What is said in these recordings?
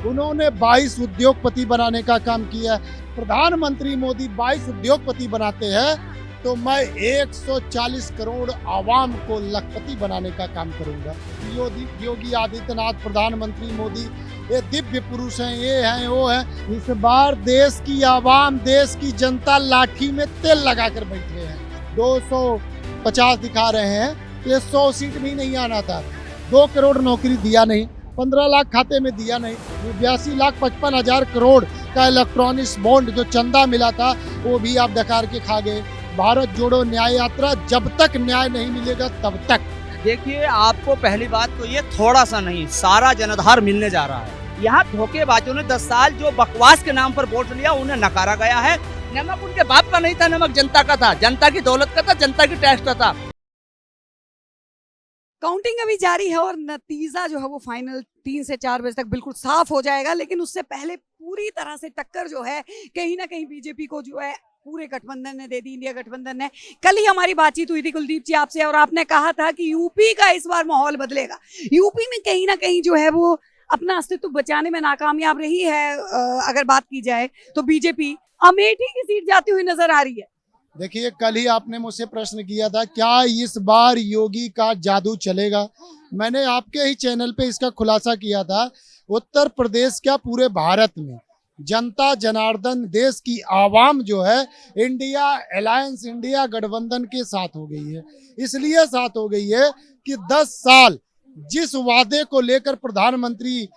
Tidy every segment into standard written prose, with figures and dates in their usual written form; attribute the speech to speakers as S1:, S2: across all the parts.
S1: उन्होंने 22 उद्योगपति बनाने का काम किया। प्रधानमंत्री मोदी 22 उद्योगपति बनाते हैं तो मैं 140 करोड़ आवाम को लखपति बनाने का काम करूंगा। योगी आदित्यनाथ, प्रधानमंत्री मोदी, ये दिव्य पुरुष हैं, ये हैं वो हैं। इस बार देश की आवाम, देश की जनता लाठी में तेल लगाकर बैठे हैं। 250 दिखा रहे हैं, ये 100 सीट भी नहीं आना था। 2 करोड़ नौकरी दिया नहीं, 15 लाख खाते में दिया नहीं, 82,55,000 करोड़ का इलेक्ट्रॉनिक्स बॉन्ड जो चंदा मिला था वो भी आप डकार के खा गए। भारत जोड़ो न्याय यात्रा, जब तक न्याय नहीं मिलेगा तब तक।
S2: देखिए, आपको पहली बात तो ये थोड़ा सा नहीं, सारा जनाधार मिलने जा रहा है। यहाँ धोखेबाजों ने 10 साल जो बकवास के नाम पर वोट लिया उन्हें नकारा गया है। नमक उनके बाप का नहीं था, नमक जनता का था, जनता की दौलत का था, जनता की टैक्स का था।
S3: काउंटिंग अभी जारी है और नतीजा जो है वो फाइनल 3 से 4 बजे तक बिल्कुल साफ हो जाएगा, लेकिन उससे पहले पूरी तरह से टक्कर जो है कहीं ना कहीं बीजेपी को जो है पूरे गठबंधन ने दे दी, इंडिया गठबंधन ने। कल ही हमारी बातचीत हुई थी कुलदीप जी आपसे और आपने कहा था कि यूपी का इस बार माहौल बदलेगा। यूपी में कहीं ना कहीं जो है वो अपना अस्तित्व बचाने में नाकामयाब रही है। अगर बात की जाए तो बीजेपी अमेठी की सीट जाती हुई नजर आ रही है।
S1: देखिए, कल ही आपने मुझसे प्रश्न किया था क्या इस बार योगी का जादू चलेगा। मैंने आपके ही चैनल पे इसका खुलासा किया था। उत्तर प्रदेश क्या, पूरे भारत में जनता जनार्दन, देश की आवाम जो है इंडिया अलायंस, इंडिया गठबंधन के साथ हो गई है। इसलिए साथ हो गई है कि 10 साल जिस वादे को लेकर प्रधानमंत्री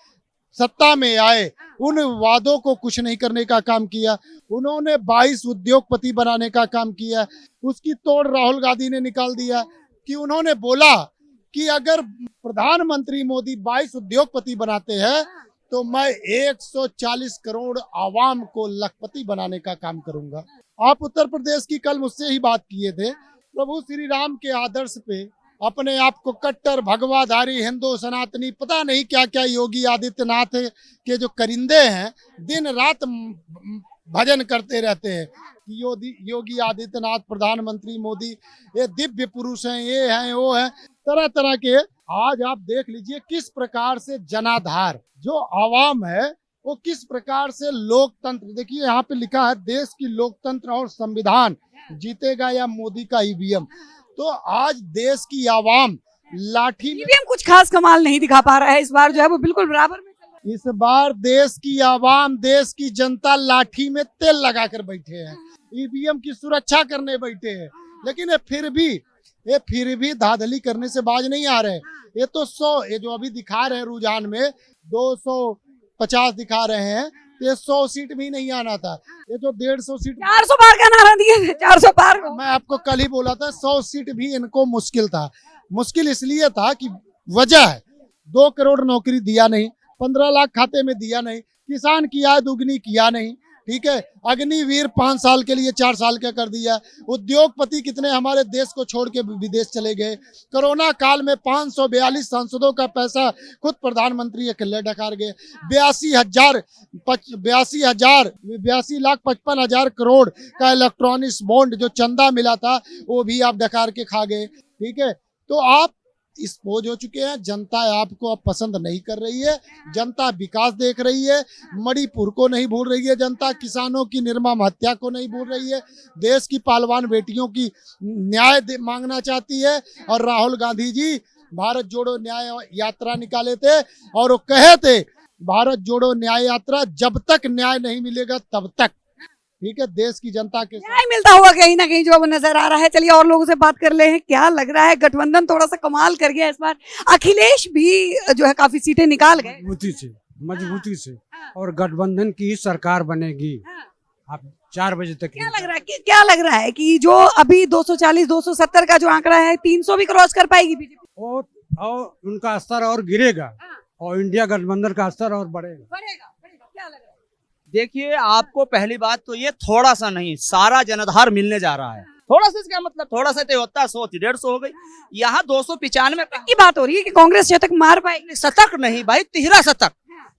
S1: सत्ता में आए, उन वादों को कुछ नहीं करने का काम किया। उन्होंने 22 उद्योगपति बनाने का काम किया। उसकी तोड़ राहुल गांधी ने निकाल दिया कि उन्होंने बोला कि अगर प्रधानमंत्री मोदी 22 उद्योगपति बनाते हैं तो मैं 140 करोड़ आवाम को लखपति बनाने का काम करूंगा। आप उत्तर प्रदेश की कल मुझसे ही बात किए थे। प्रभु श्री राम के आदर्श पे अपने आप को कट्टर भगवाधारी हिंदू सनातनी पता नहीं क्या क्या योगी आदित्यनाथ के जो करिंदे हैं दिन रात भजन करते रहते हैं। योगी आदित्यनाथ, प्रधानमंत्री मोदी, ये दिव्य पुरुष हैं, ये हैं वो हैं, तरह तरह के। आज आप देख लीजिए किस प्रकार से जनाधार जो आवाम है वो किस प्रकार से लोकतंत्र। देखिए यहाँ पे लिखा है देश की लोकतंत्र और संविधान जीतेगा या मोदी का ईवीएम। तो आज देश की आवाम लाठी
S3: ईवीएम कुछ खास कमाल नहीं दिखा पा रहा है इस बार, जो है वो बिल्कुल बराबर में।
S1: इस बार देश की आवाम, देश की जनता लाठी में तेल लगाकर बैठे हैं, ईवीएम की सुरक्षा करने बैठे हैं। लेकिन ये फिर भी धांधली करने से बाज नहीं आ रहे। ये तो 100, ये जो अभी दिखा रहे हैं रुझान में 250 दिखा रहे हैं, तो ये 100 सीट भी नहीं आना था। ये जो 150 सीट,
S3: 400 पार का नारा दिए, 400 पार को।
S1: मैं आपको कल ही बोला था 100 सीट भी इनको मुश्किल था। मुश्किल इसलिए था कि वजह है 2 करोड़ नौकरी दिया नहीं, 15 लाख खाते में दिया नहीं, किसान की आय दुगनी किया नहीं, ठीक है। अग्निवीर 5 साल के लिए 4 साल का कर दिया। उद्योगपति कितने हमारे देश को छोड़ के विदेश चले गए। कोरोना काल में 542 सांसदों का पैसा खुद प्रधानमंत्री अकेले डकार गए। 82,55,000 करोड़ का इलेक्ट्रॉनिक्स बॉन्ड जो चंदा मिला था वो भी आप डकार के खा गए, ठीक है। तो आप एक्सपोज हो चुके हैं। जनता आपको अब पसंद नहीं कर रही है। जनता विकास देख रही है, मणिपुर को नहीं भूल रही है जनता, किसानों की निर्मम हत्या को नहीं भूल रही है, देश की पहलवान बेटियों की न्याय मांगना चाहती है। और राहुल गांधी जी भारत जोड़ो न्याय यात्रा निकाले थे और वो कहे थे भारत जोड़ो न्याय यात्रा, जब तक न्याय नहीं मिलेगा तब तक, ठीक है। देश की जनता के
S3: न्याय मिलता हुआ कहीं ना कहीं जो अब नजर आ रहा है। चलिए और लोगों से बात कर ले हैं, क्या लग रहा है। गठबंधन थोड़ा सा कमाल कर गया इस बार, अखिलेश भी जो है काफी सीटें निकाल गए
S4: मजबूती से और गठबंधन की सरकार बनेगी। आप 4 बजे तक
S3: क्या लग रहा है कि जो अभी 240 270 का जो आंकड़ा है 300 भी क्रॉस कर पाएगी बीजेपी?
S4: और उनका स्तर और गिरेगा और इंडिया गठबंधन का स्तर और बढ़ेगा।
S3: क्या लग रहा है?
S2: देखिए, आपको पहली बात तो ये थोड़ा सा नहीं, सारा जनाधार मिलने जा रहा है। थोड़ा सा इसका मतलब थोड़ा सा तो होता है, 100 थी 150 हो गई। यहाँ 295
S3: की बात हो रही है कि कांग्रेस शतक मार पाएगी।
S2: शतक नहीं भाई, तिहरा शतक।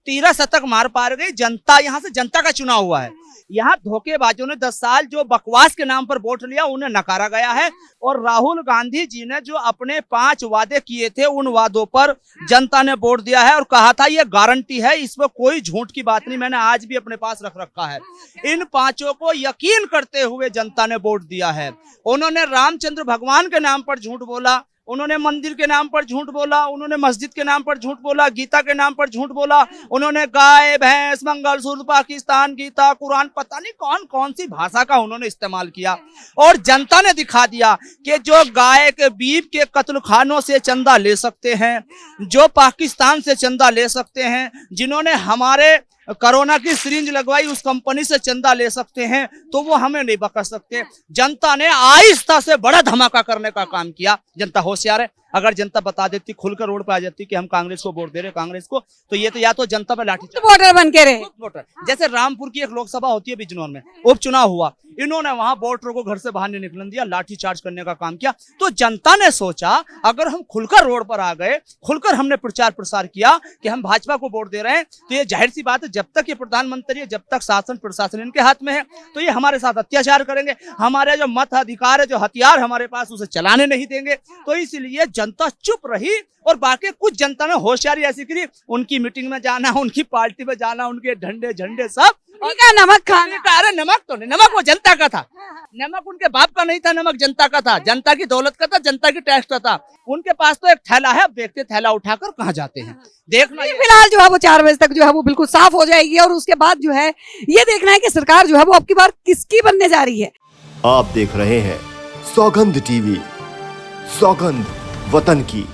S2: 13 शतक मार पार गई जनता। यहाँ से जनता का चुनाव हुआ है। यहाँ धोखेबाजों ने 10 साल जो बकवास के नाम पर वोट लिया उन्हें नकारा गया है। और राहुल गांधी जी ने जो अपने 5 वादे किए थे उन वादों पर जनता ने वोट दिया है और कहा था ये गारंटी है, इसमें कोई झूठ की बात नहीं। मैंने आज भी अपने पास रख रखा है। इन 5 को यकीन करते हुए जनता ने वोट दिया है। उन्होंने रामचंद्र भगवान के नाम पर झूठ बोला, उन्होंने मंदिर के नाम पर झूठ बोला, उन्होंने मस्जिद के नाम पर झूठ बोला, गीता के नाम पर झूठ बोला, उन्होंने गाय भैंस मंगलसूत्र पाकिस्तान गीता कुरान पता नहीं कौन कौन सी भाषा का उन्होंने इस्तेमाल किया। और जनता ने दिखा दिया कि जो गाय के बीफ के कत्ल खानों से चंदा ले सकते हैं, जो पाकिस्तान से चंदा ले सकते हैं, जिन्होंने हमारे कोरोना की सिरिंज लगवाई उस कंपनी से चंदा ले सकते हैं, तो वो हमें नहीं बकस सकते। जनता ने आहिस्ता से बड़ा धमाका करने का काम किया। जनता होशियार है। अगर जनता बता देती, खुलकर रोड पर आ जाती कि हम कांग्रेस को वोट दे रहे कांग्रेस को, तो ये तो या तो जनता पे लाठी
S3: वोटर बन के रहे।
S2: वोटर जैसे रामपुर की एक लोकसभा होती है बिजनौर में, उपचुनाव हुआ, इन्होंने वहां वोटरों को घर से बाहर नहीं निकलने दिया, लाठी चार्ज करने का काम किया। तो जनता ने सोचा अगर हम खुलकर रोड पर आ गए, खुलकर हमने प्रचार प्रसार किया कि हम भाजपा को वोट दे रहे हैं, तो ये जाहिर सी बात है जब तक ये प्रधानमंत्री है, जब तक शासन प्रशासन इनके हाथ में है, तो ये हमारे साथ अत्याचार करेंगे, हमारे जो मत अधिकार है, जो हथियार हमारे पास, उसे चलाने नहीं देंगे। तो इसलिए जनता चुप रही। और बाकी कुछ जनता ने होशियारी ऐसी करी, उनकी मीटिंग में जाना, उनकी पार्टी में जाना, उनके झंडे झंडे सब
S3: नमक खाने
S2: का। अरे नमक तो नहीं, नमक वो जनता का था। नमक उनके बाप का नहीं था, नमक जनता का था, जनता की दौलत का था, जनता की टैक्स का था। उनके पास तो एक थैला है, अब देखते थैला उठाकर कहाँ जाते हैं। देखना
S3: फिलहाल जो है वो 4 बजे तक जो है वो बिल्कुल साफ हो जाएगी और उसके बाद जो है ये देखना है कि सरकार जो है वो अब की बार किसकी बनने जा रही है।
S5: आप देख रहे हैं सौगंध टीवी, सौगंध वतन की।